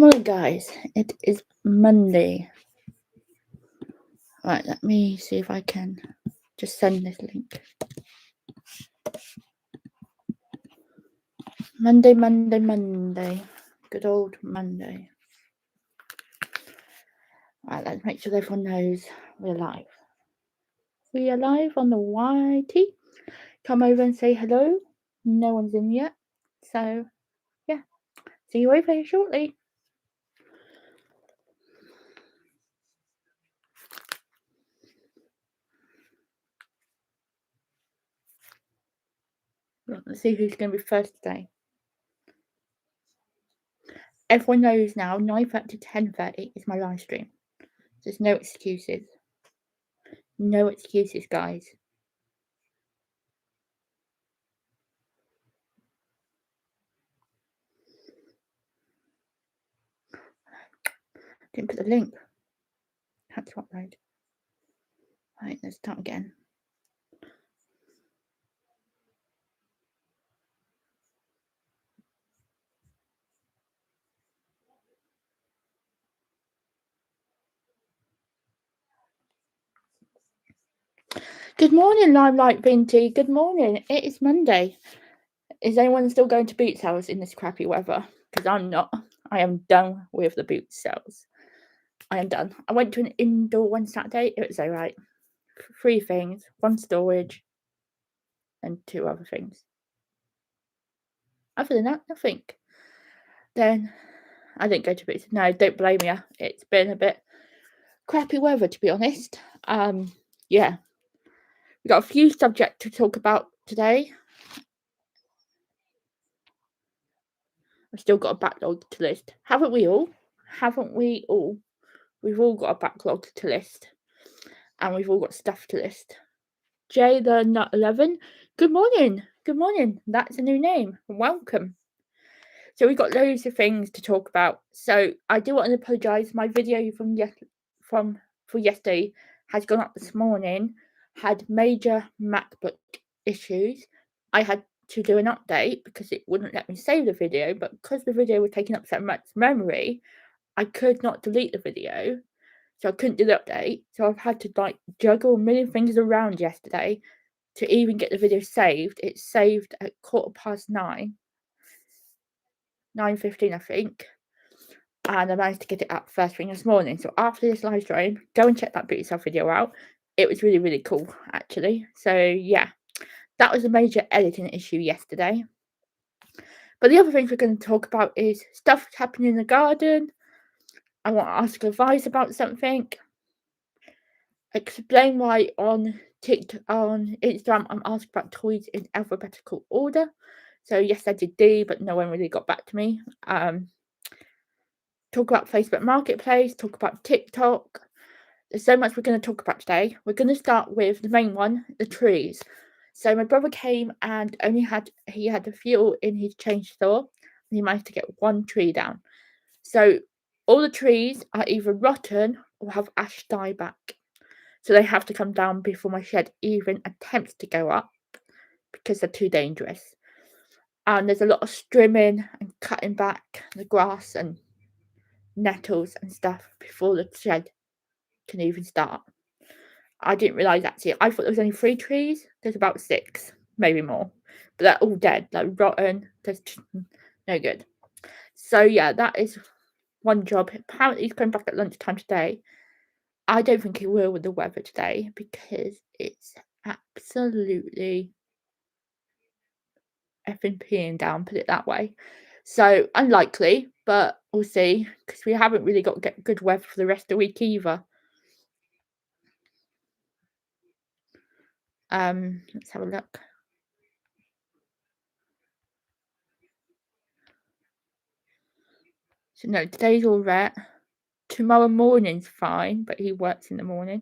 morning, guys. It is Monday. Right, let me see if I can just send this link. Monday. Good old Monday. Right, let's make sure everyone knows we're live. We are live on the YT. Come over and say hello. No one's in yet. So, yeah. See you over here shortly. Let's see who's going to be first today. Everyone knows now 9:30 to 10:30 is my live stream. There's no excuses. No excuses, guys. Didn't put the link. Had to upload. Right, let's start again. Good morning, Limelight Vinty. Good morning. It is Monday. Is anyone still going to boot sales in this crappy weather? Because I'm not. I am done with the boot sales. I am done. I went to an indoor one Saturday. It was alright. 3 things. 1 storage. And 2 other things. Other than that, nothing. Then I didn't go to boot. No, don't blame me. It's been a bit crappy weather, to be honest. Yeah. We've got a few subjects to talk about today. I've still got a backlog to list. Haven't we all? We've all got a backlog to list. And we've all got stuff to list. Jay the Nut 11. Good morning. That's a new name. Welcome. So we've got loads of things to talk about. So I do want to apologise. My video for yesterday has gone up this morning. Had major MacBook issues. I had to do an update because it wouldn't let me save the video, but because the video was taking up so much memory, I could not delete the video, so I couldn't do the update. So I've had to juggle a million things around yesterday to even get the video saved. It's saved at 9:15, 9:15 I think, and I managed to get it up first thing this morning. So after this live stream, go and check that Boot Yourself video out. It was really, really cool, actually. So yeah, that was a major editing issue yesterday. But the other things we're going to talk about is stuff happening in the garden. I want to ask advice about something. Explain why on Instagram I'm asked about toys in alphabetical order. So yes, I did D, but no one really got back to me. Talk about Facebook Marketplace, talk about TikTok. There's so much we're going to talk about today. We're going to start with the main one, the trees. So my brother came and he had a few in his chainsaw, and he managed to get 1 tree down. So all the trees are either rotten or have ash dieback. So they have to come down before my shed even attempts to go up because they're too dangerous. And there's a lot of trimming and cutting back the grass and nettles and stuff before the shed can even start. I didn't realise actually. I thought there was only 3 trees. There's about 6, maybe more. But they're all dead, rotten. There's no good. So yeah, that is one job. Apparently he's coming back at lunchtime today. I don't think he will with the weather today because it's absolutely effing peeing down, put it that way. So unlikely, but we'll see because we haven't really got good weather for the rest of the week either. Let's have a look. So no, today's all wet. Tomorrow morning's fine, but he works in the morning.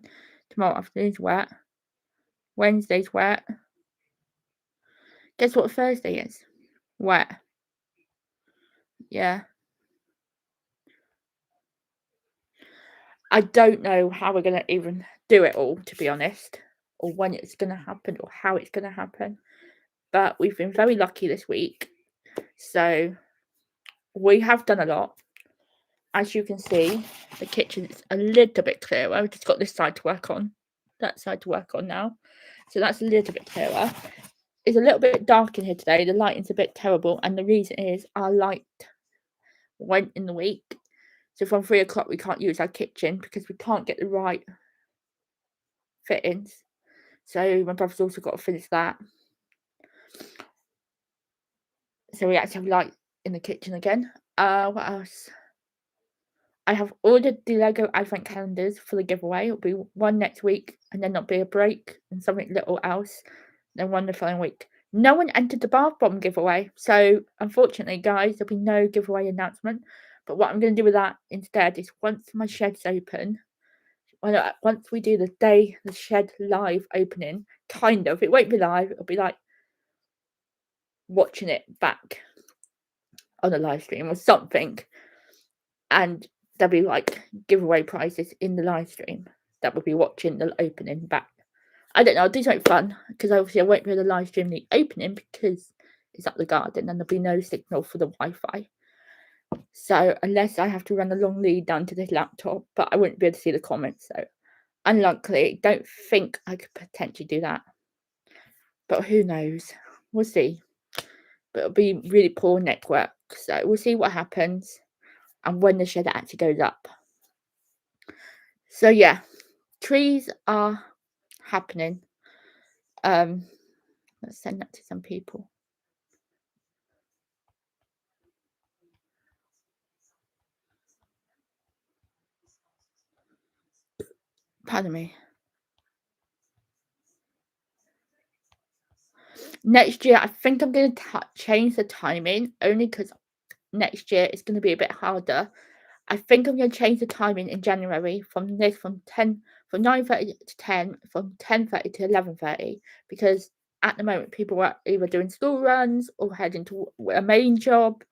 Tomorrow afternoon's wet. Wednesday's wet. Guess what Thursday is? Wet. Yeah. I don't know how we're going to even do it all, to be honest, or when it's going to happen or how it's going to happen. But we've been very lucky this week. So we have done a lot. as you can see, the kitchen is a little bit clearer. I've just got this side to work on, that side to work on now. So that's a little bit clearer. It's a little bit dark in here today. The lighting's a bit terrible, and the reason is our light went in the week. So from 3 o'clock we can't use our kitchen because we can't get the right fittings. So my brother's also got to finish that. So we actually have light in the kitchen again. What else? I have ordered the Lego advent calendars for the giveaway. It'll be one next week, and then there'll be a break and something little else, then one the following week. No one entered the bath bomb giveaway, so unfortunately, guys, there'll be no giveaway announcement. But what I'm going to do with that instead is once my shed's open, once we do the shed live opening, kind of, it won't be live, it'll be like watching it back on a live stream or something, and there'll be like giveaway prizes in the live stream that will be watching the opening back. I don't know, I'll do something fun because obviously I won't be able to live stream the opening because it's up the garden and there'll be no signal for the Wi-Fi. So unless I have to run a long lead down to this laptop, but I wouldn't be able to see the comments. So unlikely. Don't think I could potentially do that, but who knows? We'll see. But it'll be really poor network, so we'll see what happens and when the shed actually goes up. So yeah, trees are happening. Let's send that to some people. Pardon me. Next year, I think I'm going to change the timing only because next year it's going to be a bit harder. I think I'm going to change the timing in January from 9:30 to 10, from 10:30 to 11:30, because at the moment people are either doing school runs or heading to a main job.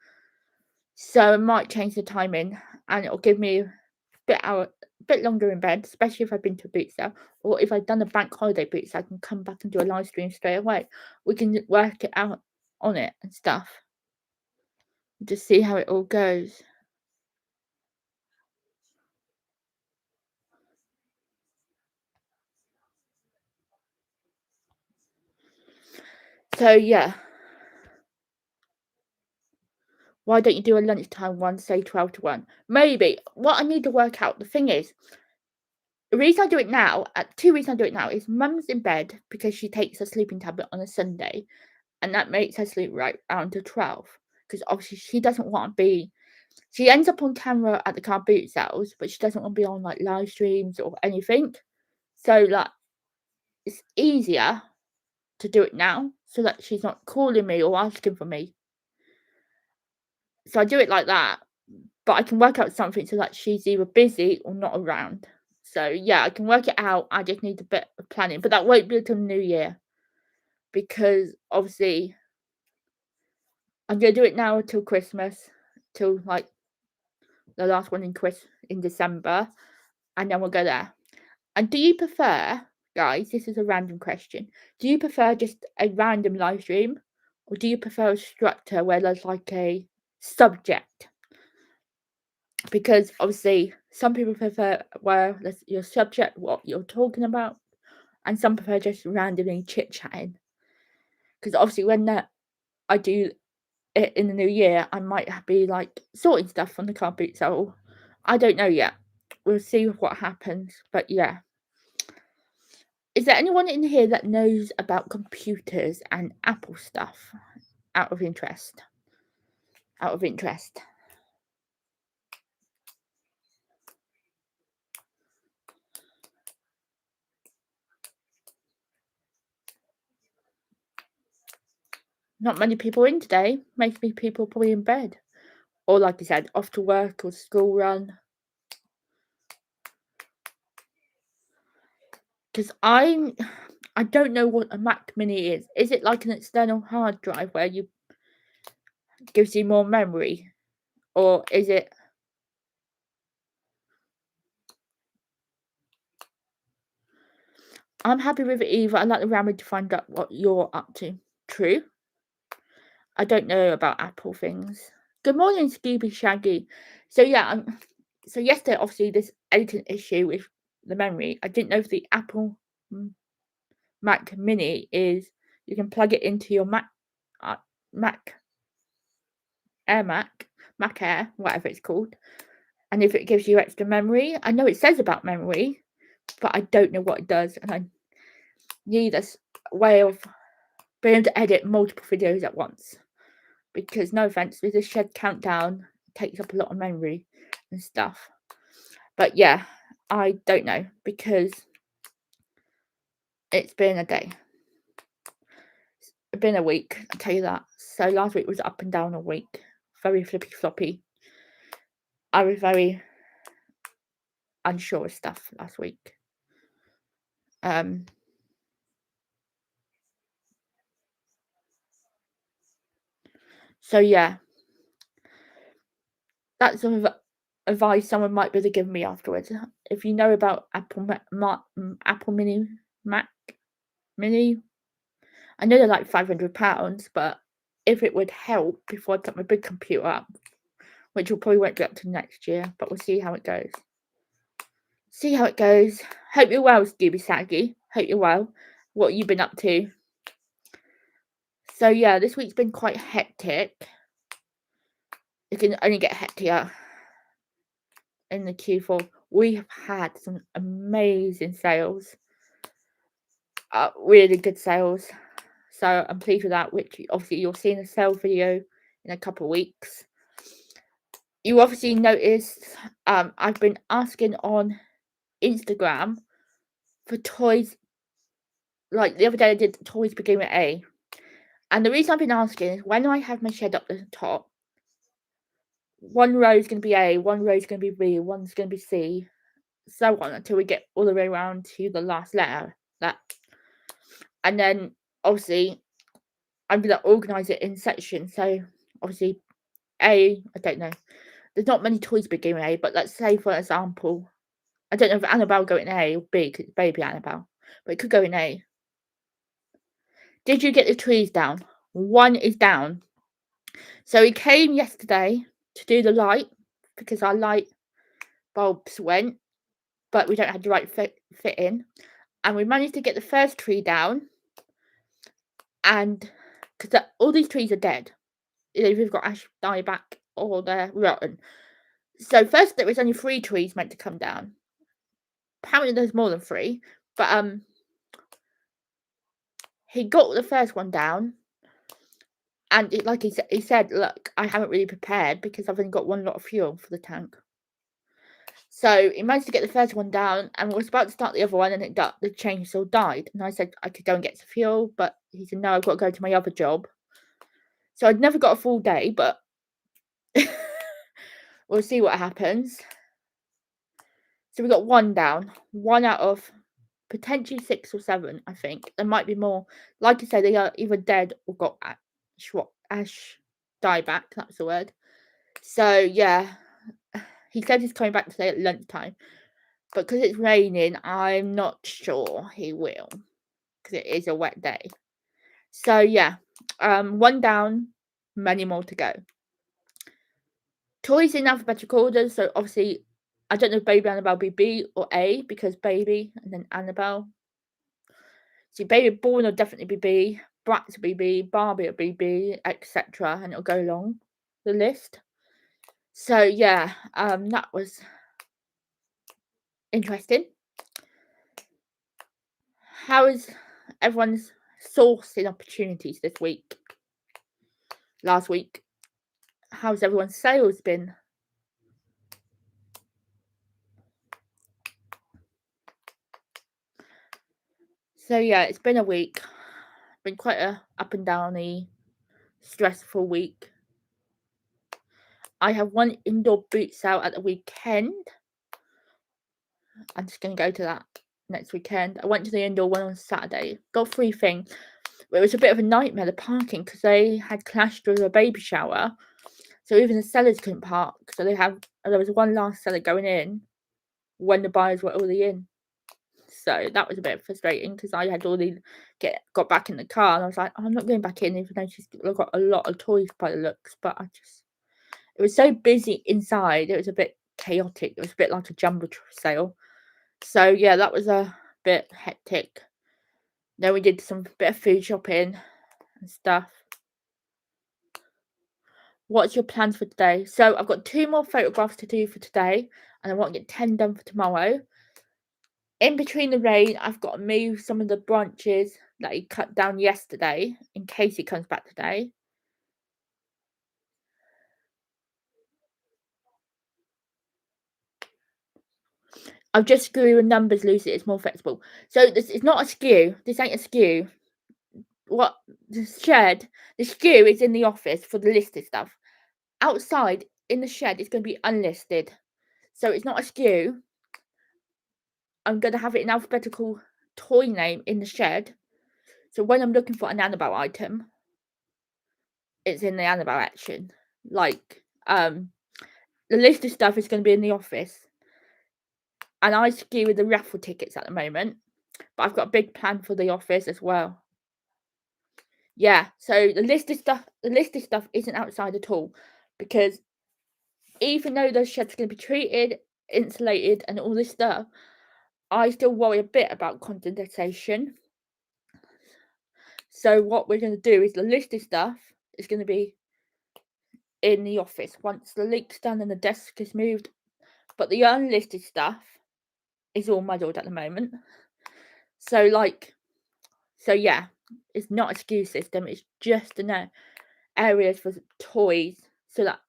So I might change the timing, and it'll give me a bit longer in bed, especially if I've been to a boot sale, or if I've done a bank holiday boot sale, I can come back and do a live stream straight away. We can work it out on it and stuff. Just see how it all goes. So yeah. Why don't you do a lunchtime one, say 12 to 1? Maybe. What I need to work out, the thing is, the reason I do it now, two reasons I do it now is Mum's in bed because she takes a sleeping tablet on a Sunday, and that makes her sleep right around to 12. Because obviously she doesn't want to be, she ends up on camera at the car boot sales, but she doesn't want to be on like live streams or anything. So like, it's easier to do it now so that she's not calling me or asking for me. So I do it like that. But I can work out something so that she's either busy or not around. So yeah, I can work it out. I just need a bit of planning, but that won't be until New Year because obviously I'm gonna do it now till Christmas, till like the last one in December, and then we'll go there. And do you prefer, guys? This is a random question. Do you prefer just a random live stream, or do you prefer a structure where there's like a subject? Because obviously some people prefer where there's your subject, what you're talking about, and some prefer just randomly chit-chatting. Because obviously when I do it in the new year, I might be like sorting stuff from the car boot, so I don't know yet. We'll see what happens, but yeah. Is there anyone in here that knows about computers and Apple stuff? Out of interest. Out of interest. Not many people in today. Most people probably in bed. Or like I said, off to work or school run. Because I don't know what a Mac Mini is. Is it like an external hard drive where you gives you more memory, or is it? I'm happy with it either. I'd like the Rammer to find out what you're up to. True. I don't know about Apple things. Good morning, Scooby Shaggy. So yeah, so yesterday, obviously, this editing issue with the memory. I didn't know if the Apple mm, Mac Mini is you can plug it into your uh, Mac Mac Air, whatever it's called, and if it gives you extra memory. I know it says about memory, but I don't know what it does, and I need a way of being able to edit multiple videos at once. Because no offense, with this shed countdown, it takes up a lot of memory and stuff. But yeah, I don't know because it's been a day. It's been a week, I'll tell you that. So last week was up and down a week. Very flippy floppy. I was very unsure of stuff last week. So yeah, that's some advice someone might be able to give me afterwards. If you know about Apple Apple Mac Mini, I know they're like £500, but if it would help before I set my big computer up, which will probably won't get up to next year, but we'll see how it goes. See how it goes. Hope you're well, Scooby Saggy. Hope you're well. What have you been up to? So yeah, this week's been quite hectic. It can only get hectier in the Q4. We have had some amazing sales. Really good sales. So I'm pleased with that, which obviously you'll see in a sales video in a couple of weeks. You obviously noticed I've been asking on Instagram for toys. Like the other day I did toys begin with A. And the reason I've been asking is when I have my shed up the top, one row is going to be A, one row is going to be B, one's going to be C, so on until we get all the way around to the last letter. And then obviously I'm going to organise it in sections. So obviously A, I don't know. There's not many toys begin with A, but let's say for example, I don't know if Annabelle go in A or B because it's baby Annabelle, but it could go in A. Did you get the trees down? One is down. So he came yesterday to do the light because our light bulbs went, but we don't have the right fit in. And we managed to get the first tree down, and because all these trees are dead, we've got ash dieback or they're rotten. So first there was only 3 trees meant to come down. Apparently there's more than 3, but he got the first one down, and like he said, look, I haven't really prepared because I've only got one lot of fuel for the tank. So he managed to get the first one down and was about to start the other one, and the chainsaw died. And I said I could go and get some fuel, but he said no, I've got to go to my other job. So I'd never got a full day, but we'll see what happens. So we got one down, one out of potentially 6 or 7, I think. There might be more. Like I said, they are either dead or got ash dieback. That's the word. So yeah, he said he's coming back today at lunchtime. But because it's raining, I'm not sure he will. Because it is a wet day. So yeah, one down, many more to go. Toys in alphabetical order. So obviously, I don't know if baby Annabelle be B or A because baby and then Annabelle. So baby born will definitely be B. Bratz will be B. Barbie will be B, etc. And it'll go along the list. So yeah, that was interesting. How is everyone's sourcing opportunities this week? Last week, how's everyone's sales been? So yeah, it's been a week. Been quite a up and downy, stressful week. I have one indoor boot sale at the weekend. I'm just gonna go to that next weekend. I went to the indoor one on Saturday. Got 3 things. It was a bit of a nightmare, the parking, because they had clashed with a baby shower. So even the sellers couldn't park. So there was one last seller going in when the buyers were already in. So that was a bit frustrating because I had already got back in the car and I was like, oh, I'm not going back in even though she's got a lot of toys by the looks, but I just It was so busy inside, it was a bit chaotic. It was a bit like a jumbo sale. So yeah, that was a bit hectic. Then we did some bit of food shopping and stuff. What's your plans for today? So I've got 2 more photographs to do for today, and I want to get 10 done for tomorrow. In between the rain, I've got to move some of the branches that he cut down yesterday in case he comes back today. I've just screwed with numbers, Lucy. It's more flexible. So this is not a skew. This ain't a skew. What the skew is in the office for the listed stuff. Outside in the shed, it's going to be unlisted. So it's not a skew. I'm going to have it in alphabetical toy name in the shed. So when I'm looking for an Annabelle item, it's in the Annabelle action. Like, the listed stuff is going to be in the office. And I skew with the raffle tickets at the moment. But I've got a big plan for the office as well. Yeah, so the listed stuff isn't outside at all. Because even though those sheds are going to be treated, insulated, and all this stuff, I still worry a bit about condensation. So what we're going to do is the listed stuff is going to be in the office once the leak's done and the desk is moved. But the unlisted stuff is all muddled at the moment. So yeah, it's not a skew system. It's just enough areas for toys so that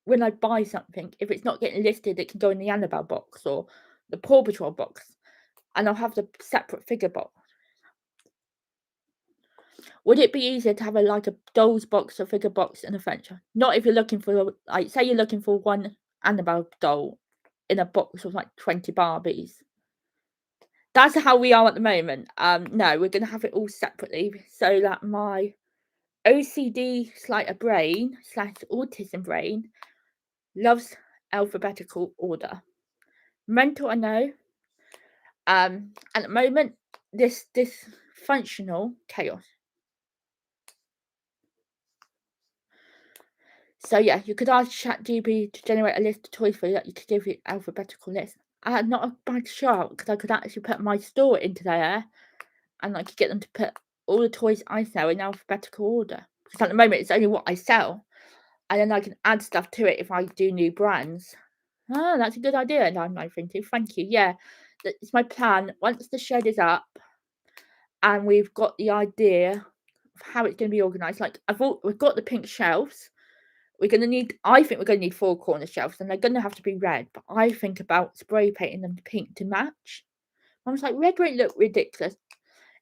when I buy something, if it's not getting listed, it can go in the Annabelle box or the Paw Patrol box, and I'll have the separate figure box. Would it be easier to have a dolls box or figure box in the furniture? Not if you're looking for, like, say you're looking for one Annabelle doll in a box of like 20 Barbies. That's how we are at the moment. No, we're gonna have it all separately so that my OCD slighter brain / autism brain loves alphabetical order. Mental, I know. At the moment, this functional chaos. So yeah, you could ask ChatGPT to generate a list of toys for you that you could give you alphabetical list. Not a bad shot because I could actually put my store into there, and I could get them to put all the toys I sell in alphabetical order. Because at the moment, it's only what I sell, and then I can add stuff to it if I do new brands. Oh, that's a good idea. And I'm thinking, thank you. Yeah, it's my plan. Once the shed is up, and we've got the idea of how it's going to be organised. Like we've got the pink shelves. I think we're gonna need 4 corner shelves, and they're gonna have to be red. But I think about spray painting them pink to match. I was like, red won't look ridiculous.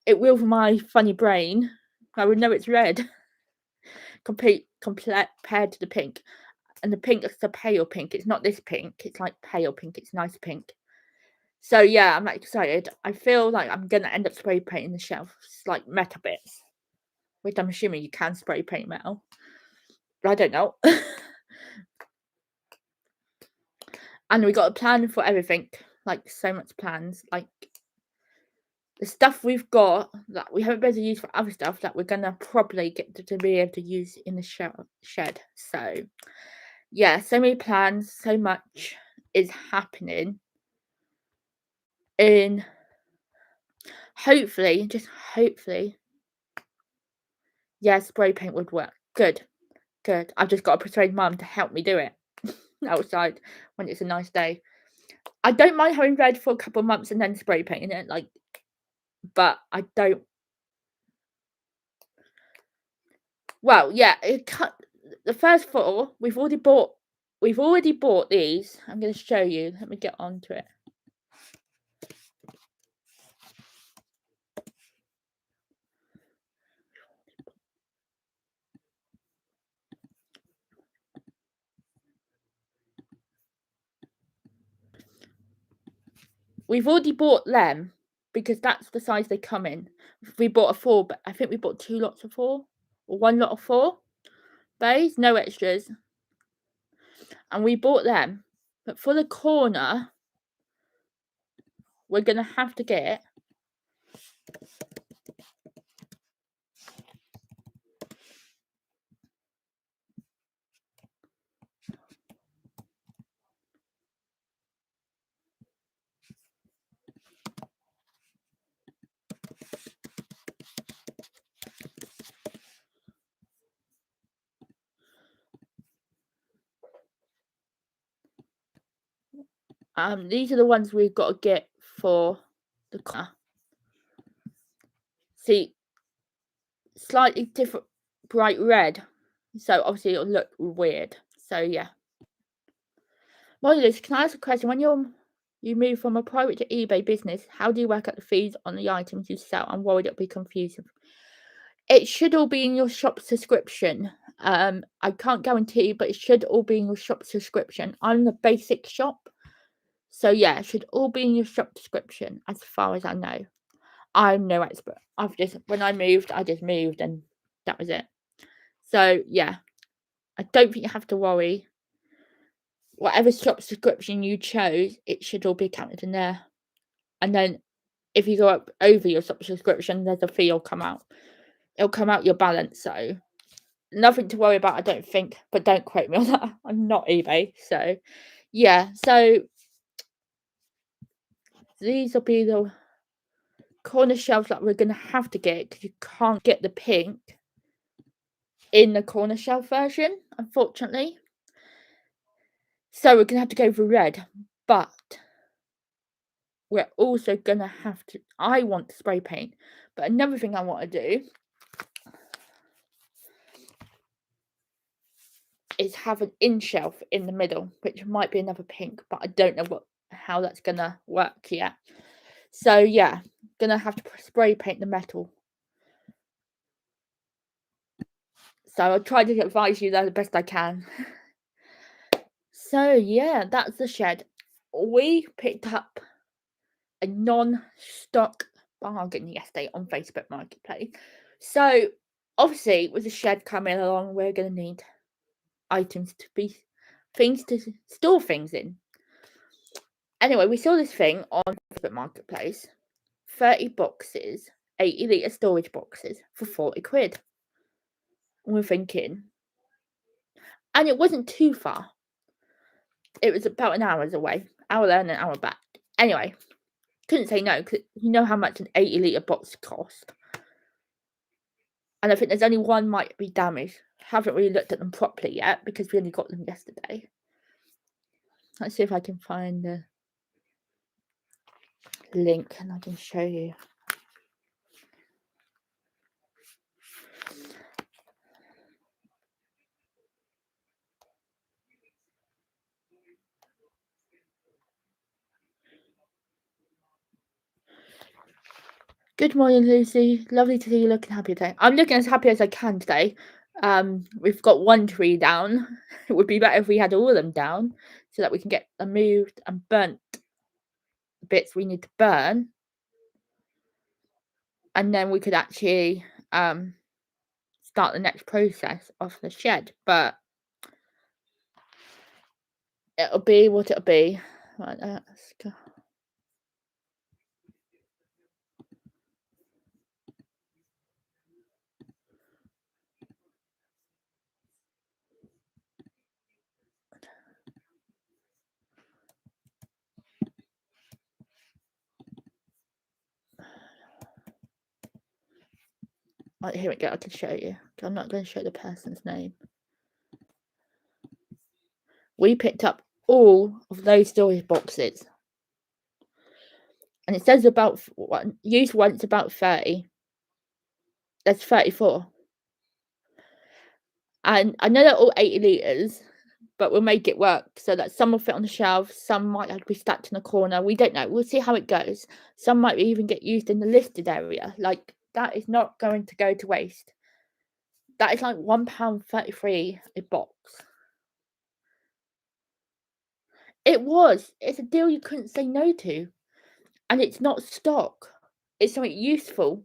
It will for my funny brain. I would know it's red. Compared to the pink. And the pink is the pale pink. It's not this pink. It's like pale pink. It's nice pink. So yeah, I'm excited. I feel like I'm gonna end up spray painting the shelves like metal bits, which I'm assuming you can spray paint metal. But I don't know. And we got a plan for everything. Like so much plans. Like the stuff we've got that we haven't been able to use for other stuff that we're gonna probably get to be able to use in the shed. So yeah, so many plans, so much is happening. In hopefully, just hopefully, yeah, spray paint would work. Good. I've just got to persuade Mum to help me do it outside when it's a nice day. I don't mind having red for a couple of months and then spray painting it, but I don't. Well, yeah, the first 4 we've already bought. We've already bought these. I'm going to show you. Let me get onto it. We've already bought them because that's the size they come in. We bought a 4, but I think we bought 2 lots of 4 or 1 lot of 4 bays, no extras. And we bought them. But for the corner, we're going to have to get These are the ones we've got to get for the corner. See, slightly different, bright red. So obviously it'll look weird. So yeah. Molly, can I ask a question? When you move from a private to eBay business, how do you work out the fees on the items you sell? I'm worried it'll be confusing. It should all be in your shop subscription. I can't guarantee, but it should all be in your shop subscription. I'm the basic shop. So yeah, it should all be in your shop description as far as I know. I'm no expert. When I moved, I just moved and that was it. So yeah, I don't think you have to worry. Whatever shop subscription you chose, it should all be counted in there. And then if you go up over your shop subscription, there's a fee will come out. It'll come out your balance. So nothing to worry about, I don't think. But don't quote me on that. I'm not eBay. So yeah, so these will be the corner shelves that we're going to have to get because you can't get the pink in the corner shelf version, unfortunately. So we're going to have to go for red, but we're also going to have to, I want to spray paint, but another thing I want to do is have an in shelf in the middle, which might be another pink, but I don't know how that's going to work yet. So yeah, going to have to spray paint the metal. So I'll try to advise you that the best I can. So yeah, that's the shed. We picked up a non-stock bargain yesterday on Facebook Marketplace. So obviously with the shed coming along, we're going to need items things to store things in. Anyway, we saw this thing on Facebook Marketplace, 30 boxes, 80-litre storage boxes for 40 quid. And we're thinking, and it wasn't too far. It was about an hour's away, hour there and an hour back. Anyway, couldn't say no because you know how much an 80-litre box cost. And I think there's only one might be damaged. Haven't really looked at them properly yet because we only got them yesterday. Let's see if I can find the link and I can show you. Good morning, Lucy. Lovely to see you looking happy today. I'm looking as happy as I can today. We've got one tree down. It would be better if we had all of them down so that we can get them moved and burnt bits we need to burn. And then we could actually start the next process of the shed. But it'll be what it'll be. Right, let's go. Right, here we go. I can show you. I'm not going to show the person's name. We picked up all of those storage boxes. And it says about used once about 30. There's 34. And I know they're all 80 litres, but we'll make it work so that some will fit on the shelf, some might have to be stacked in a corner. We don't know. We'll see how it goes. Some might even get used in the listed area. Like, that is not going to go to waste. That is like £1.33 a box. It was. It's a deal you couldn't say no to. And it's not stock. It's something useful.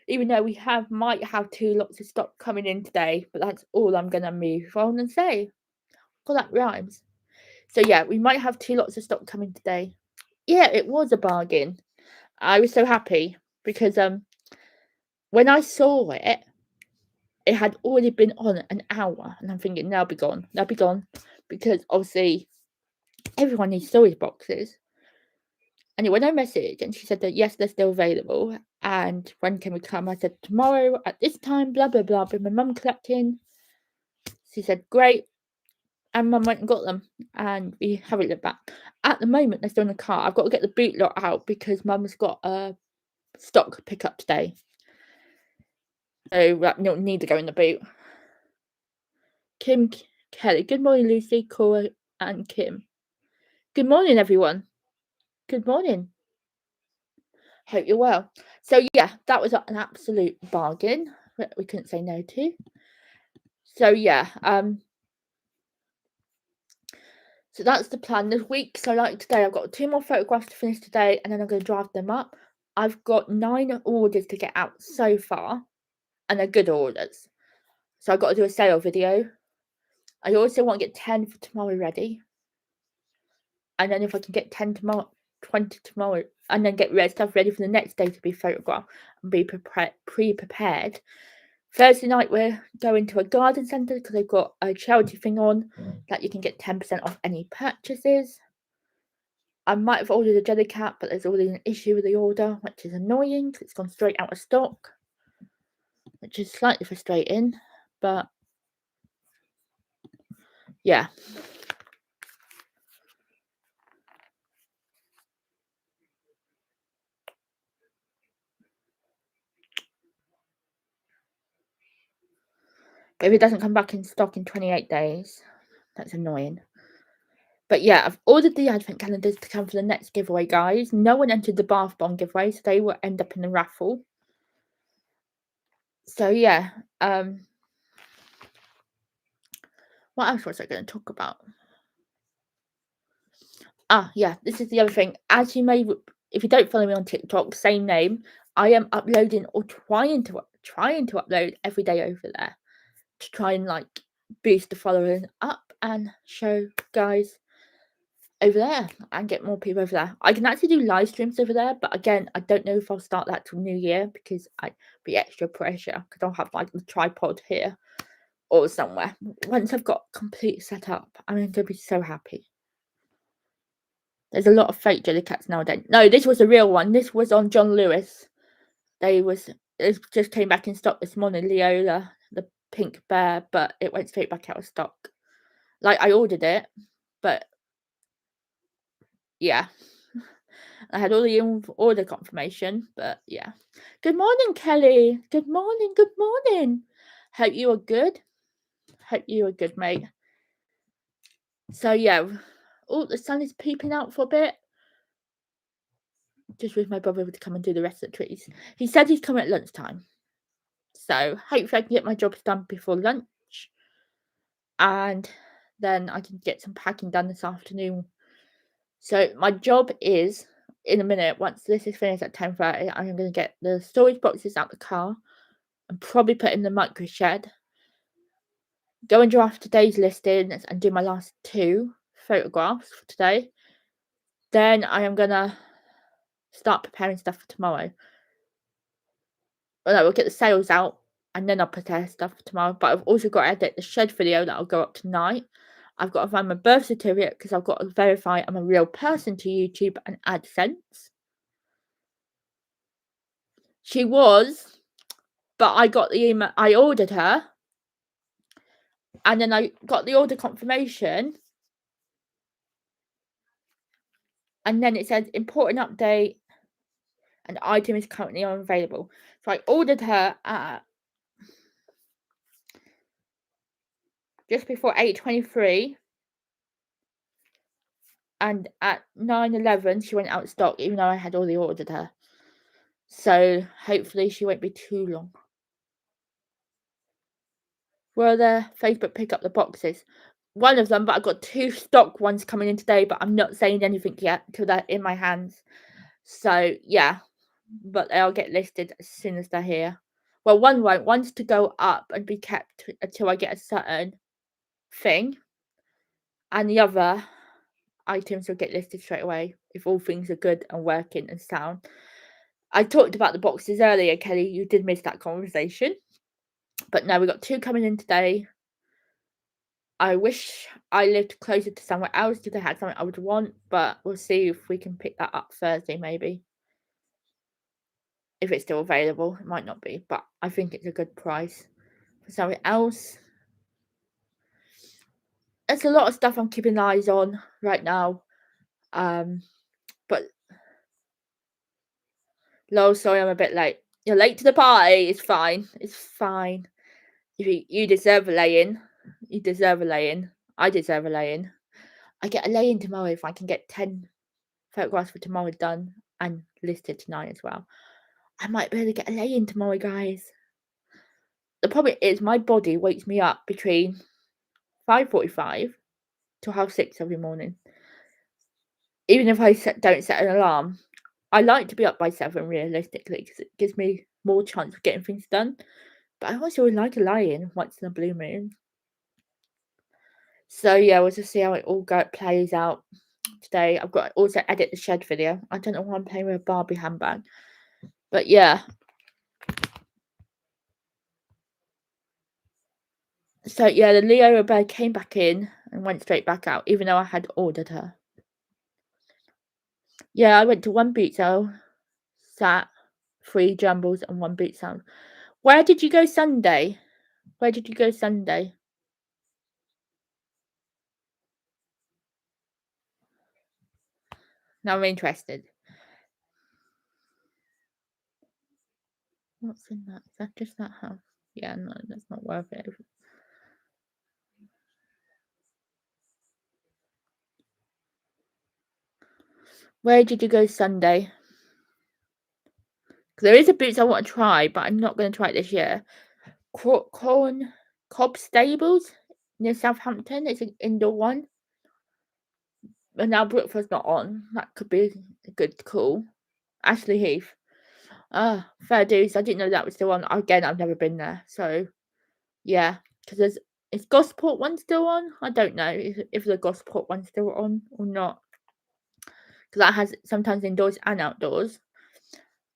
Even though we might have 2 lots of stock coming in today, but that's all I'm gonna move on and say. Well, that rhymes. So yeah, we might have 2 lots of stock coming today. Yeah, it was a bargain. I was so happy because when I saw it, it had already been on an hour, and I'm thinking they'll be gone. They'll be gone because obviously everyone needs storage boxes. And when I messaged and she said that yes, they're still available. And when can we come? I said tomorrow at this time, blah blah blah. With my mum collecting. She said great. and Mum went and got them, and we haven't looked back. At the moment, they're still in the car. I've got to get the boot lot out because Mum's got a stock pickup today. So that don't need to go in the boot. Kelly. Good morning, Lucy, Cora, and Kim. Good morning, everyone. Good morning. Hope you're well. So yeah, that was an absolute bargain that we couldn't say no to. So yeah, so that's the plan this week. So like today, I've got 2 more photographs to finish today, and then I'm going to draft them up. I've got 9 orders to get out so far, and they're good orders. So I've got to do a sale video. I also want to get 10 for tomorrow ready. And then if I can get 10 tomorrow, 20 tomorrow, and then get stuff ready for the next day to be photographed and be pre-prepared. Thursday night, we're going to a garden centre because they've got a charity thing on that you can get 10% off any purchases. I might have ordered a jelly cat, but there's already an issue with the order, which is annoying because it's gone straight out of stock, which is slightly frustrating, but yeah. But if it doesn't come back in stock in 28 days, that's annoying. But yeah, I've ordered the advent calendars to come for the next giveaway, guys. No one entered the bath bomb giveaway, so they will end up in the raffle. So yeah, what else was I going to talk about? Yeah, this is the other thing. As you may, if you don't follow me on TikTok, same name, I am uploading or trying to upload every day over there to try and like boost the following up and show guys over there and get more people over there. I can actually do live streams over there, but again, I don't know if I'll start that till New Year because I'd be extra pressure because I'll have like the tripod here or somewhere. Once I've got complete set up, I'm going to be so happy. There's a lot of fake jelly cats nowadays. No, this was a real one. This was on John Lewis. It just came back in stock this morning, Leola, the pink bear, but it went straight back out of stock. Like I ordered it, but yeah. I had all the order confirmation, but yeah. Good morning, Kelly. Good morning. Good morning. Hope you are good. Hope you are good, mate. So yeah. Oh, the sun is peeping out for a bit. Just with my brother to come and do the rest of the trees. He said he's coming at lunchtime. So hopefully I can get my jobs done before lunch. And then I can get some packing done this afternoon. So my job is, in a minute, once this is finished at 10:30, I'm going to get the storage boxes out the car and probably put in the micro shed. Go and draft today's listings and do my last 2 photographs for today. Then I am going to start preparing stuff for tomorrow. Well, no, we'll get the sales out and then I'll prepare stuff for tomorrow. But I've also got to edit the shed video that will go up tonight. I've got to find my birth certificate because I've got to verify I'm a real person to YouTube and AdSense. She was, but I got the email. I ordered her, and then I got the order confirmation, and then it said important update, and item is currently unavailable. So I ordered her at just before 8:23. And at 9:11, she went out of stock, even though I had already ordered her. So hopefully she won't be too long. Will the Facebook pick up the boxes? One of them, but I've got 2 stock ones coming in today, but I'm not saying anything yet until they're in my hands. So yeah, but they'll get listed as soon as they're here. Well, one won't. One's to go up and be kept until I get a certain thing, and the other items will get listed straight away if all things are good and working and sound. I talked about the boxes earlier, Kelly. You did miss that conversation. But no, we got 2 coming in today. I wish I lived closer to somewhere else if they had something I would want, but we'll see if we can pick that up Thursday, maybe. If it's still available. It might not be, but I think it's a good price for something else. There's a lot of stuff I'm keeping eyes on right now. Um, but lol, sorry, I'm a bit late. You're late to the party. It's fine. It's fine. You deserve a lay-in. You deserve a lay-in. I deserve a lay-in. I get a lay-in tomorrow if I can get 10 photographs for tomorrow done and listed tonight as well. I might be able to get a lay-in tomorrow, guys. The problem is my body wakes me up between 5:45 to 6:30 every morning. Even if I don't set an alarm. I like to be up by 7 realistically because it gives me more chance of getting things done. But I also would like a lie-in once in a blue moon. So yeah, we'll just see how it all plays out today. I've got to also edit the shed video. I don't know why I'm playing with a Barbie handbag. But yeah. So yeah, the Leo bird came back in and went straight back out, even though I had ordered her. Yeah, I went to one boot sale, sat, 3 jumbles and 1 boot sale. Where did you go Sunday? Where did you go Sunday? Now I'm interested. What's in that? Is that just that house? Yeah, no, that's not worth it. Where did you go Sunday? Because there is a boots I want to try, but I'm not going to try it this year. Cobb Stables near Southampton. It's an indoor one. But now Brookford's not on. That could be a good call. Ashley Heath. Ah, fair dues. I didn't know that was still on. Again, I've never been there. So, yeah. Because is Gosport one still on? I don't know if the Gosport one's still on or not. Because that has sometimes indoors and outdoors.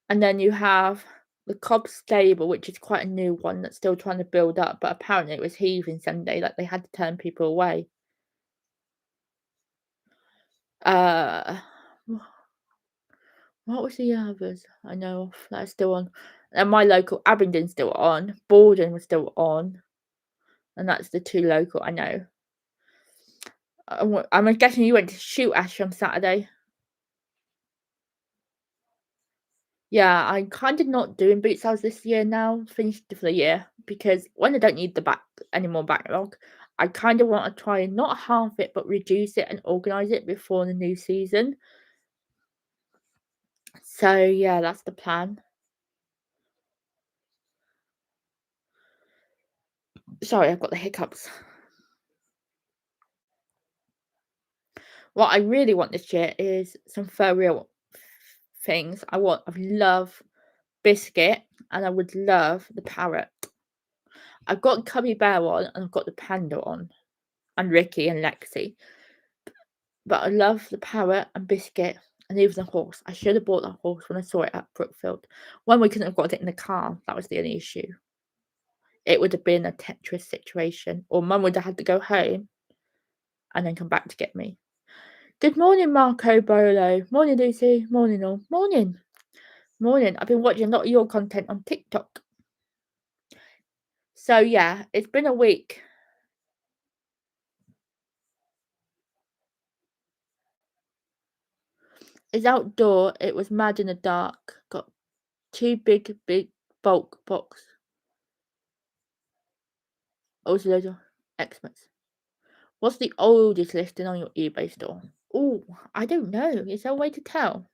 And then you have the Cobb Stable, which is quite a new one that's still trying to build up. But apparently it was heaving Sunday. Like they had to turn people away. Uh, what was the others I know of that are still on? And my local Abingdon's still on. Borden was still on. And that's the 2 local I know. I'm guessing you went to Shoot Ash on Saturday. Yeah, I'm kind of not doing boot sales this year now, finished for the year, because when I don't need any more backlog, I kind of want to try and not halve it, but reduce it and organise it before the new season. So yeah, that's the plan. Sorry, I've got the hiccups. What I really want this year is some furry things. I love Biscuit and I would love the parrot. I've got Cubby Bear on and I've got the panda on and Ricky and Lexi. But I love the parrot and Biscuit and even the horse. I should have bought the horse when I saw it at Brookfield. When we couldn't have got it in the car, that was the only issue. It would have been a Tetris situation, or Mum would have had to go home and then come back to get me. Good morning, Marco Bolo. Morning, Lucy. Morning, all. Morning. Morning. I've been watching a lot of your content on TikTok. So yeah, it's been a week. It's outdoor. It was mad in the dark. Got 2 big bulk box. Also loads of Xmas. What's the oldest listing on your eBay store? Oh, I don't know. Is there a way to tell?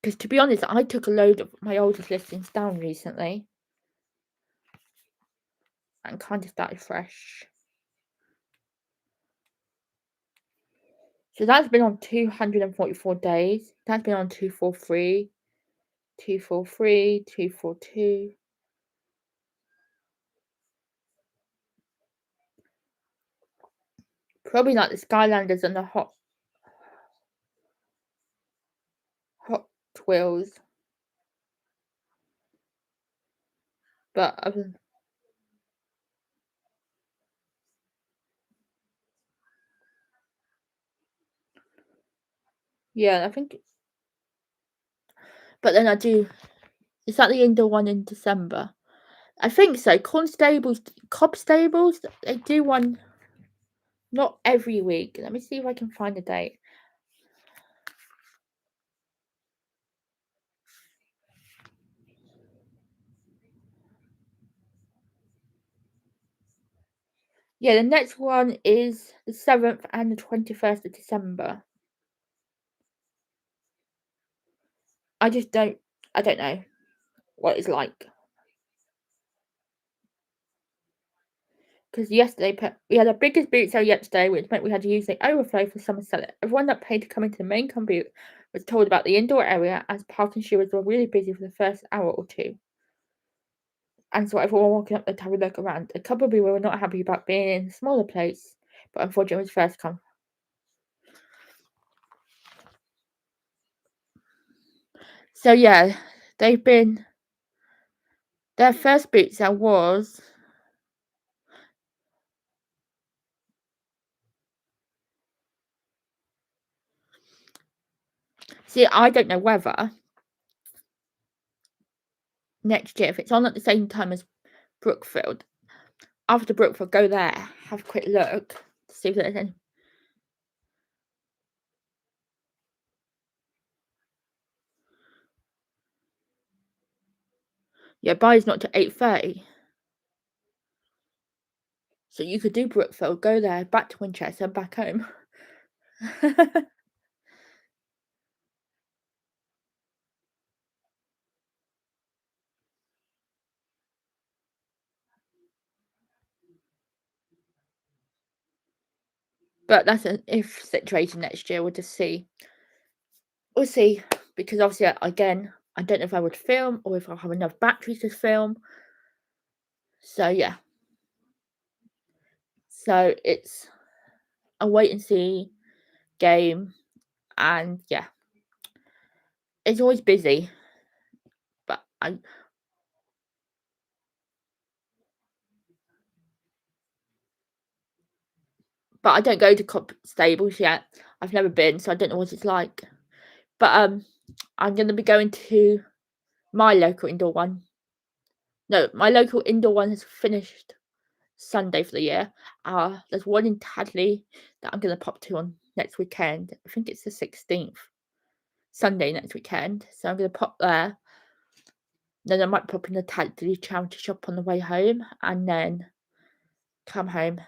Because to be honest, I took a load of my oldest listings down recently and kind of started fresh. So that's been on 244 days. That's been on 243, 243, 242. Probably like the Skylanders and the Hot Wheels. But yeah, I think. But then I do. Is that the indoor one in December? I think so. Corn Stables, Cobb Stables, they do one not every week. Let me see if I can find a date. Yeah, the next one is the 7th and the 21st of December. I just I don't know what it's like. Because yesterday, we had our biggest boot sale yesterday, which meant we had to use the overflow for summer selling. Everyone that paid to come into the main compute was told about the indoor area as parking stewards were really busy for the first hour or two. And so everyone walking up there to have a look around. A couple of people were not happy about being in a smaller place, but unfortunately it was first come. So yeah, their first boot sale was see, I don't know whether next year, if it's on at the same time as Brookfield, after Brookfield, go there, have a quick look to see if there's any. Yeah, buy's not till 8:30. So you could do Brookfield, go there, back to Winchester, and back home. But that's an if situation next year. We'll just see. We'll see. Because obviously, again, I don't know if I would film or if I'll have enough batteries to film. So yeah. So it's a wait and see game. And yeah. It's always busy. But I don't go to Cobb Stables yet. I've never been, so I don't know what it's like. But I'm gonna be going to my local indoor one. No, my local indoor one has finished Sunday for the year. There's one in Tadley that I'm gonna pop to on next weekend. I think it's the 16th, Sunday next weekend. So I'm gonna pop there. Then I might pop in the Tadley charity shop on the way home, and then come home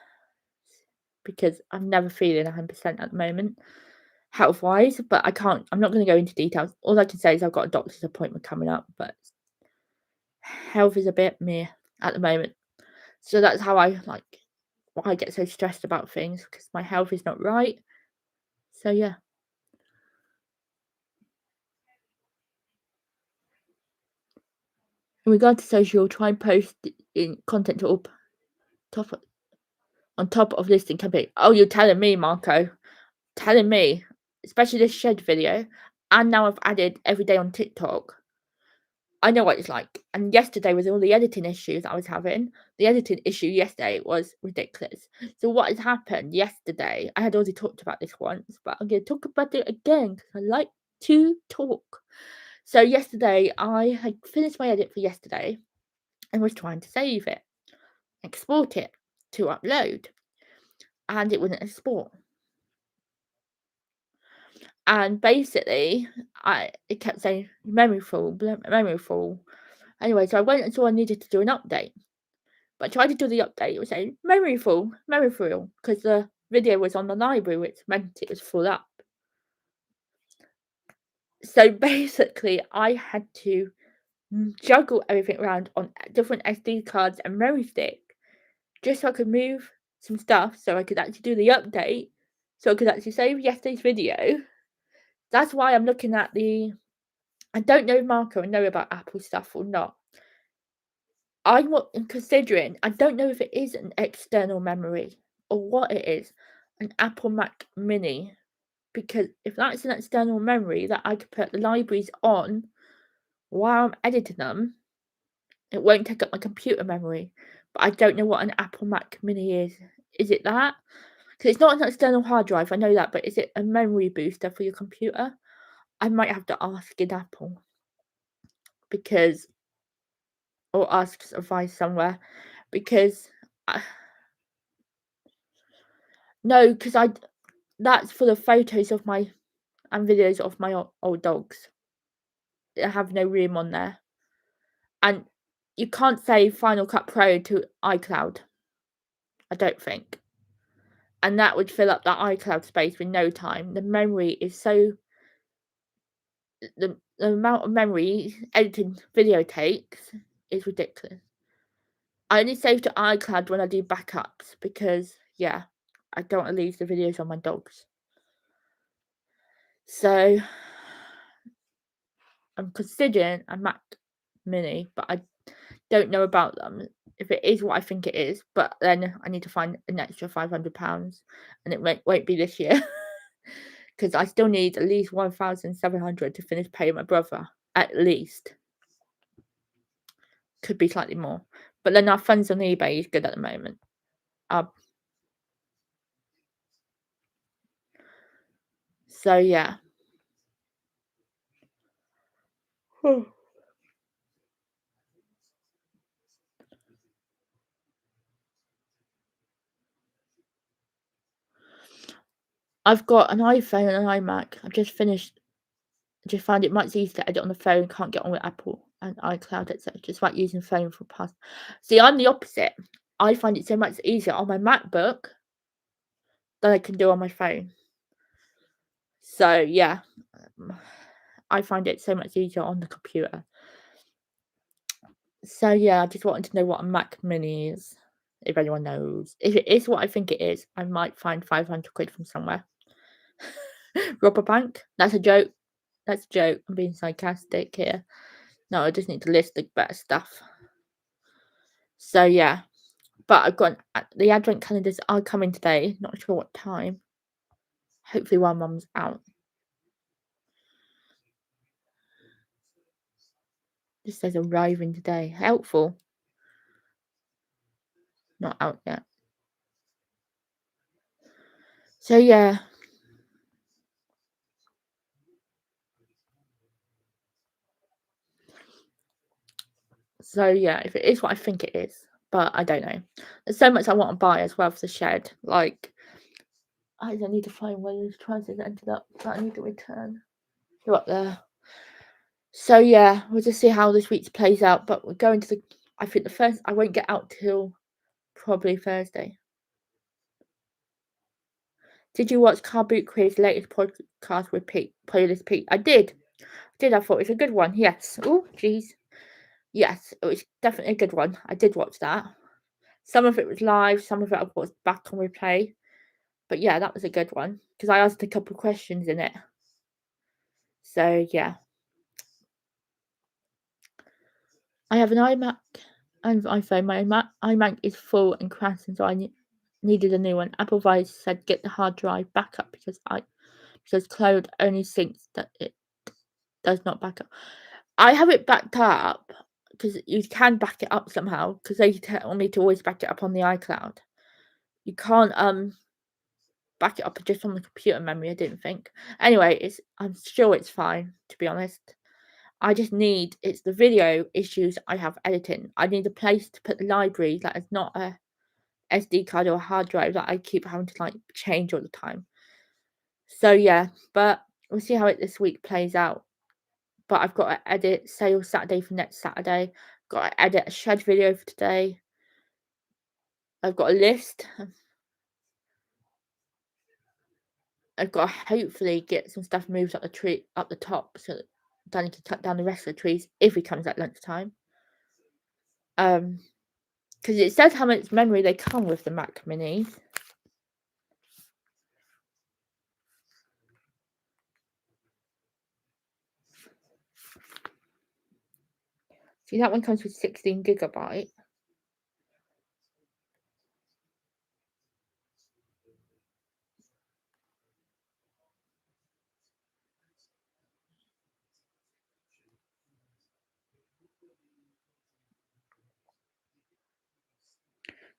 because I'm never feeling 100% at the moment, health wise. But I'm not gonna go into details. All I can say is I've got a doctor's appointment coming up, but health is a bit meh at the moment. So that's how I why I get so stressed about things because my health is not right. So yeah. In regard to social, try and post in content up top on top of listing campaign. Oh, you're telling me, Marco. Telling me. Especially this shed video. And now I've added every day on TikTok. I know what it's like. And yesterday with all the editing issues I was having, the editing issue yesterday was ridiculous. So what has happened yesterday, I had already talked about this once, but I'm going to talk about it again because I like to talk. So yesterday, I had finished my edit for yesterday and was trying to save it, export it to upload, and it wouldn't export. And basically, it kept saying memory full, memory full. Anyway, so I went and saw I needed to do an update. But I tried to do the update, it was saying memory full, because the video was on the library, which meant it was full up. So basically, I had to juggle everything around on different SD cards and memory stick just so I could move some stuff so I could actually do the update, so I could actually save yesterday's video. That's why I'm looking at I don't know if Marco know about Apple stuff or not. I'm considering, I don't know if it is an external memory or what it is, an Apple Mac Mini. Because if that's an external memory that I could put the libraries on while I'm editing them, it won't take up my computer memory. But I don't know what an Apple Mac Mini is. Is it that? Because it's not an external hard drive, I know that, but is it a memory booster for your computer? I might have to ask in Apple because or ask advice somewhere, because no, because that's for the photos of my and videos of my old dogs. I have no room on there, and you can't save Final Cut Pro to iCloud, I don't think, and that would fill up that iCloud space in no time. The memory is so the amount of memory editing video takes is ridiculous. I only save to iCloud when I do backups because, yeah, I don't want to lose the videos on my dogs. So I'm considering a Mac Mini, but I don't know about them. If it is what I think it is, but then I need to find an extra £500, and it won't be this year because I still need at least 1,700 to finish paying my brother. At least, could be slightly more, but then our funds on eBay is good at the moment. So yeah. I've got an iPhone and an iMac. I've just finished. I just found it much easier to edit on the phone. Can't get on with Apple and iCloud, etc. Just like using phone for past. See, I'm the opposite. I find it so much easier on my MacBook than I can do on my phone. So yeah, I find it so much easier on the computer. So yeah, I just wanted to know what a Mac Mini is. If anyone knows, if it is what I think it is, I might find 500 quid from somewhere. Rob a bank? That's a joke. That's a joke. I'm being sarcastic here. No, I just need to list the better stuff. So yeah, but I've got the advent calendars are coming today. Not sure what time. Hopefully while Mum's out. This says arriving today. Helpful. Not out yet. So yeah. So yeah, if it is what I think it is, but I don't know. There's so much I want to buy as well for the shed. Like I need to find where those trousers ended up that I need to return. They're up there. So yeah, we'll just see how this week plays out. But we're going to the. I think the first. I won't get out till probably Thursday. Did you watch Car Boot Quiz's latest podcast with Pete? Playlist Pete. I did. I thought it was a good one. Yes. Oh, jeez. Yes, it was definitely a good one. I did watch that. Some of it was live. Some of it I've watched back on replay. But yeah, that was a good one because I asked a couple of questions in it. So yeah. I have an iMac and iPhone. My iMac is full and crashed, and so I needed a new one. Apple Advice said get the hard drive backup because cloud only syncs that it does not back up. I have it backed up because you can back it up somehow because they tell me to always back it up on the iCloud. You can't back it up just on the computer memory. I didn't think. Anyway, I'm sure it's fine, to be honest. I just need it's the video issues I have editing. I need a place to put the library that is not a SD card or a hard drive that I keep having to like change all the time. So yeah, but we'll see how this week plays out. But I've got to edit sales Saturday for next Saturday. Got to edit a shed video for today. I've got a list. I've got to hopefully get some stuff moved up the top so that Danny can cut down the rest of the trees if he comes at lunchtime. Because it says how much memory they come with the Mac Minis. See, that one comes with 16 gigabyte.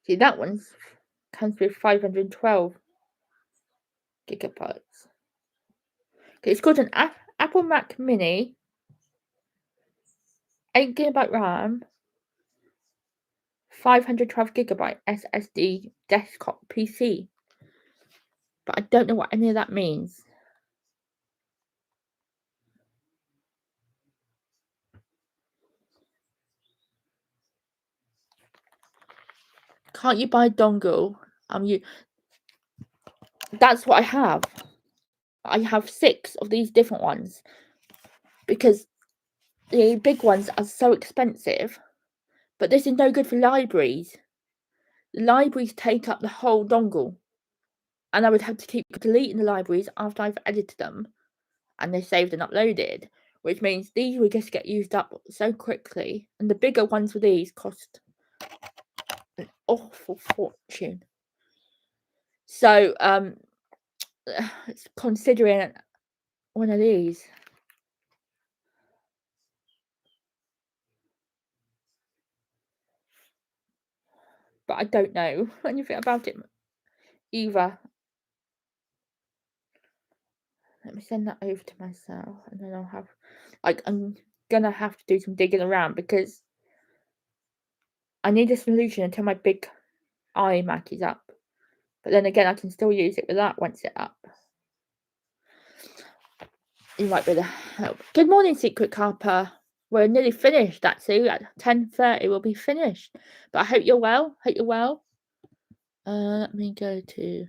See, that one comes with 512 gigabytes. Okay, it's called an Apple Mac Mini, 8 gigabyte RAM, 512GB SSD desktop PC. But I don't know what any of that means. Can't you buy a dongle? That's what I have. I have 6 of these different ones because the big ones are so expensive. But this is no good for libraries. The libraries take up the whole dongle, and I would have to keep deleting the libraries after I've edited them and they're saved and uploaded, which means these will just get used up so quickly. And the bigger ones for these cost an awful fortune. So considering one of these. But I don't know anything about it either. Let me send that over to myself, and then I'll have, I'm gonna have to do some digging around because I need a solution until my big iMac is up. But then again, I can still use it with that once it's up. You might be able to help. Good morning, Secret Carper. We're nearly finished, actually. At 10:30, we'll be finished. But I hope you're well. Hope you're well. Let me go to...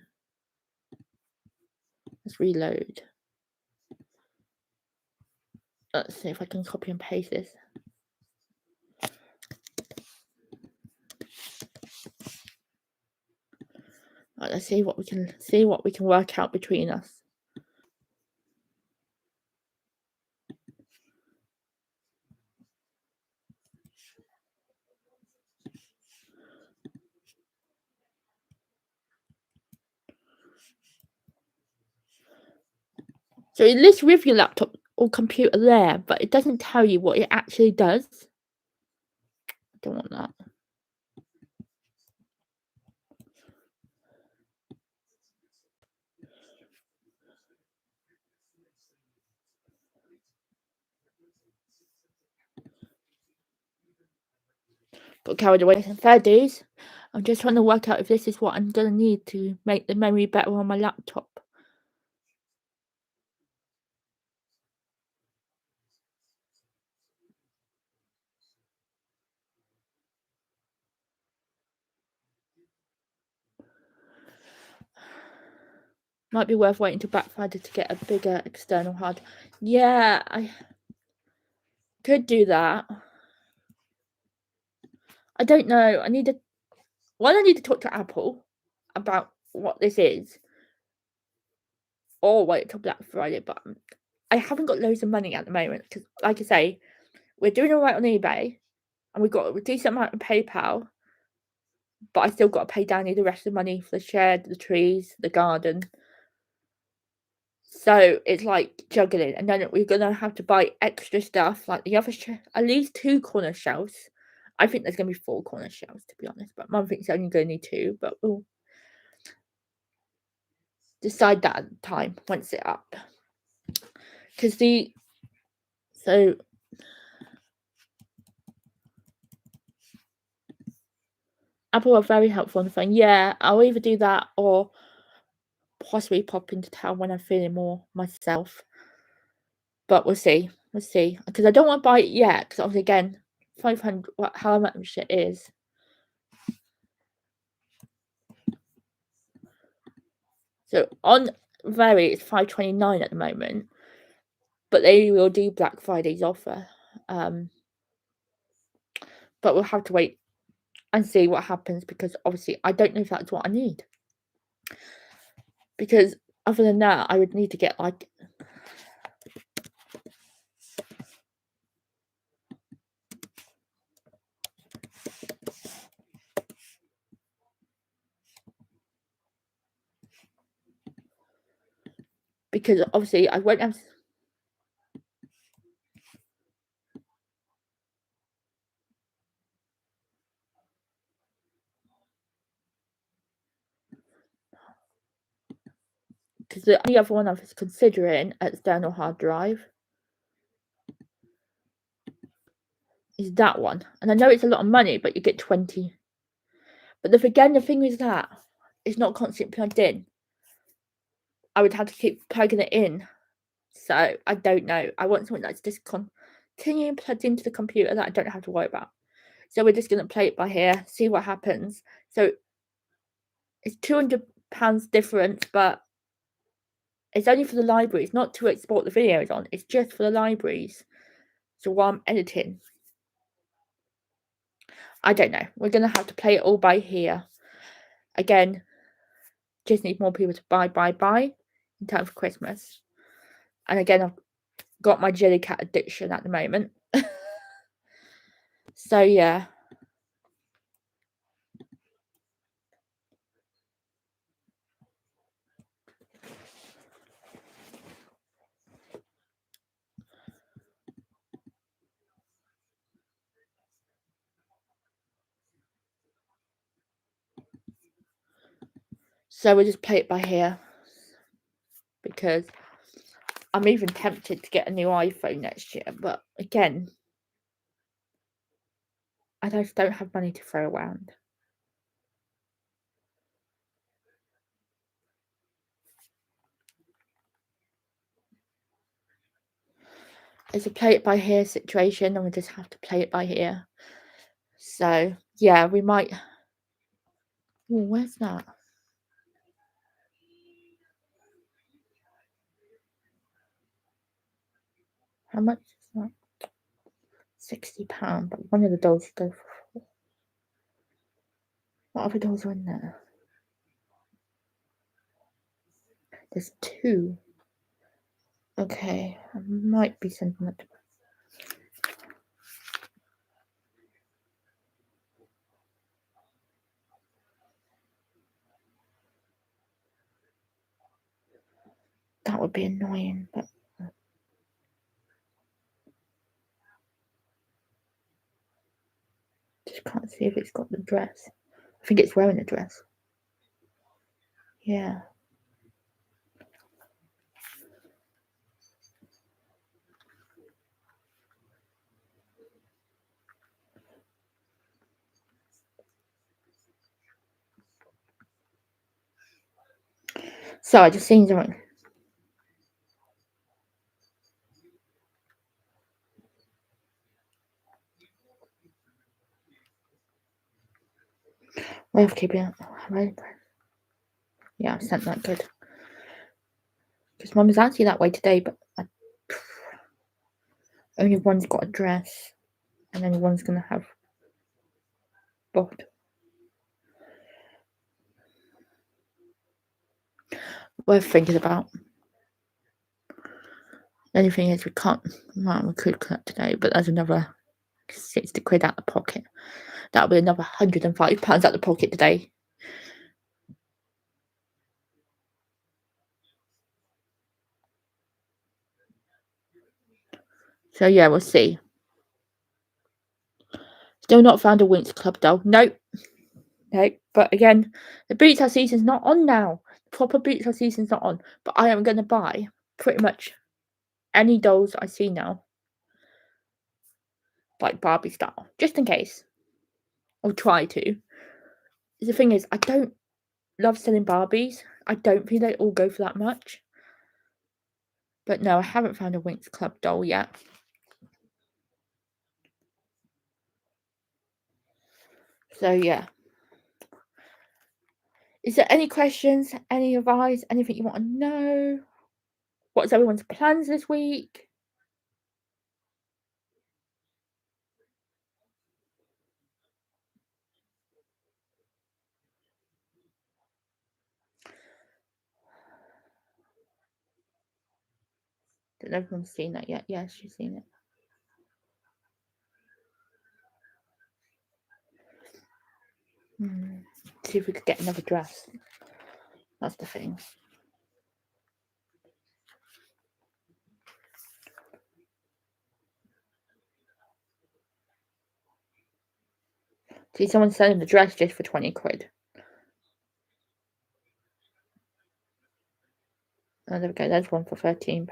Let's reload. Let's see if I can copy and paste this. Right, let's see what we can work out between us. So it lists with your laptop or computer there, but it doesn't tell you what it actually does. I don't want that. Got carried away. Fair dues. I'm just trying to work out if this is what I'm going to need to make the memory better on my laptop. Might be worth waiting till Black Friday to get a bigger external hard. Yeah, I could do that. I don't know. I need to talk to Apple about what this is. Or wait till Black Friday, but I haven't got loads of money at the moment because, like I say, we're doing all right on eBay and we've got a decent amount of PayPal, but I still got to pay Danny the rest of the money for the shed, the trees, the garden. So it's like juggling, and then we're gonna have to buy extra stuff like the other at least 2 corner shelves. I think there's gonna be 4 corner shelves, to be honest, but Mum thinks only gonna need 2, but we'll decide that at the time once it's up. Because Apple are very helpful on the phone. Yeah, I'll either do that or possibly pop into town when I'm feeling more myself. But we'll see. We'll see. Because I don't want to buy it yet. Because obviously, again, 500. How much it is. So on Very, it's $5.29 at the moment. But they will do Black Friday's offer. But we'll have to wait and see what happens because obviously I don't know if that's what I need. Because other than that, I would need to get like because obviously I won't have because the only other one I was considering external hard drive is that one. And I know it's a lot of money, but you get 20 But the thing is that it's not constantly plugged in. I would have to keep plugging it in. So I don't know. I want something that's just continuing plugged into the computer that I don't have to worry about. So we're just going to play it by ear, see what happens. So it's £200 difference, but it's only for the library. It's not to export the videos on. It's just for the libraries. So while I'm editing, I don't know. We're going to have to play it all by ear. Again, just need more people to buy in time for Christmas. And again, I've got my jellycat addiction at the moment. So yeah. So we'll just play it by ear. Because I'm even tempted to get a new iPhone next year. But again, I just don't have money to throw around. It's a play it by ear situation, and we just have to play it by ear. So yeah, we might. Oh, where's that? How much is that? £60. But one of the dolls should go for. What other dolls are in there? There's 2. Okay, I might be sending that to. That would be annoying, but just can't see if it's got the dress. I think it's wearing a dress. Yeah. So I just seen something. I have to keep it. Yeah, I've sent that good. Because Mum is actually that way today, but only one's got a dress, and only one's gonna have both. Worth thinking about. The only thing is we can't. Well, we could collect today, but there's another £60 out the pocket. That'll be another £105 out the pocket today. So yeah, we'll see. Still not found a Winx Club doll. Nope. But again, the Boots House season's not on now. The proper Boots House season's not on. But I am going to buy pretty much any dolls I see now. Like Barbie style. Just in case. Or try to. The thing is, I don't love selling Barbies. I don't think they all go for that much. But no, I haven't found a Winx Club doll yet. So yeah. Is there any questions, any advice, anything you want to know? What's everyone's plans this week? Don't know if everyone's seen that yet. Yes, she's seen it. See if we could get another dress. That's the thing. See, someone's selling the dress just for £20. Oh, there we go. There's one for £13.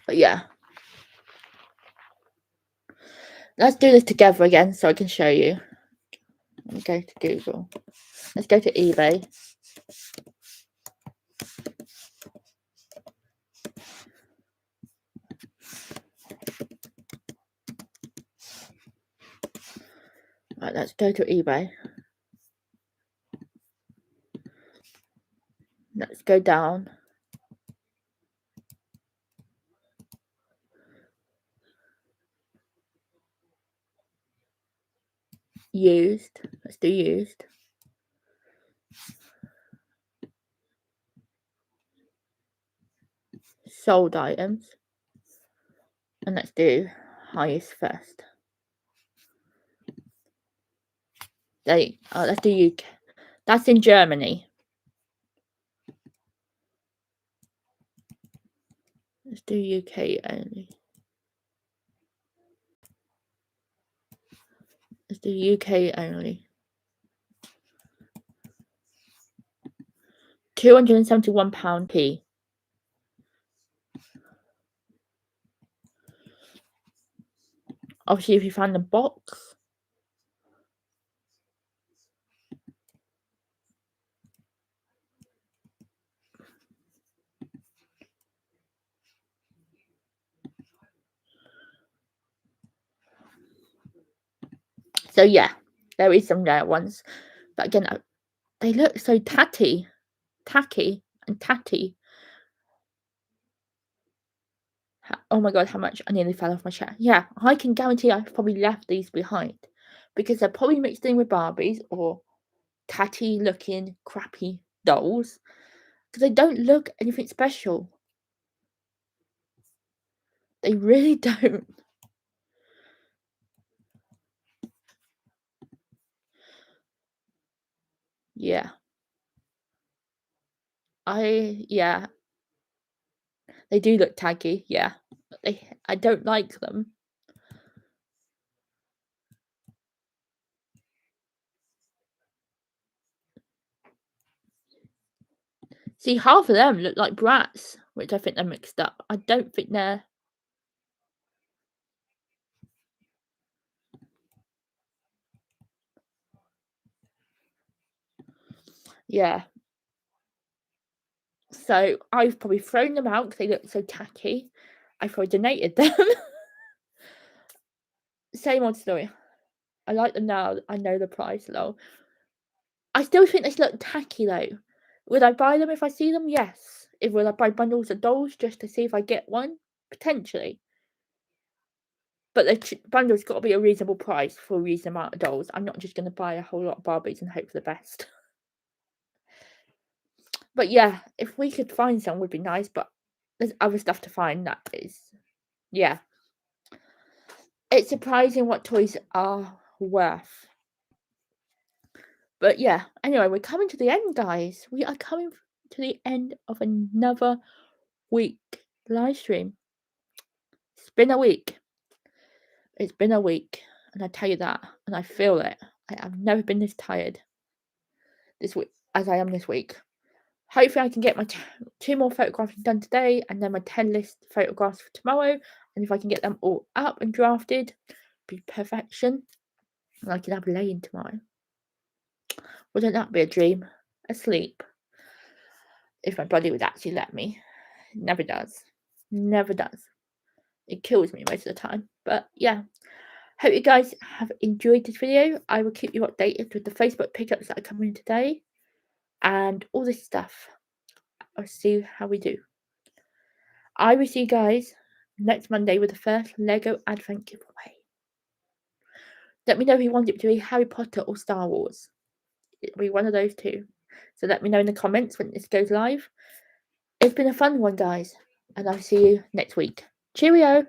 But yeah. Let's do this together again so I can show you. Let me go to Google. Let's go to eBay. Right, let's go to eBay. Let's go down. Used. Let's do used. Sold items. And let's do highest first. Let's do UK. That's in Germany. Let's do UK only. Let's do UK only. £271p. Obviously, if you find the box. So yeah, there is some rare ones. But again, they look so tacky and tatty. Oh my god, how much I nearly fell off my chair. Yeah, I can guarantee I've probably left these behind because they're probably mixed in with Barbies or tatty looking crappy dolls because they don't look anything special. They really don't. Yeah. Yeah. They do look taggy, yeah. But I don't like them. See, half of them look like brats, which I think they're mixed up. I don't think they're. Yeah. So I've probably thrown them out because they look so tacky. I probably donated them. Same old story. I like them now. I know the price, lol. I still think they look tacky though. Would I buy them if I see them? Yes. Would I buy bundles of dolls just to see if I get one? Potentially. But the bundle's got to be a reasonable price for a reasonable amount of dolls. I'm not just going to buy a whole lot of Barbies and hope for the best. But yeah, if we could find some, would be nice. But there's other stuff to find that is, yeah. It's surprising what toys are worth. But yeah, anyway, we're coming to the end, guys. We are coming to the end of another week live stream. It's been a week. It's been a week, and I tell you that, and I feel it. I have never been this tired this week as I am this week. Hopefully, I can get my 2 more photographs done today, and then my 10 list photographs for tomorrow. And if I can get them all up and drafted, be perfection, and I can have laying tomorrow. Wouldn't that be a dream? Asleep. If my body would actually let me. It never does. Never does. It kills me most of the time. But yeah. Hope you guys have enjoyed this video. I will keep you updated with the Facebook pickups that are coming today. And all this stuff. I'll see how we do. I will see you guys next Monday with the first Lego Advent giveaway. Let me know if you want it to be Harry Potter or Star Wars. It'll be one of those two. So let me know in the comments when this goes live. It's been a fun one, guys. And I'll see you next week. Cheerio!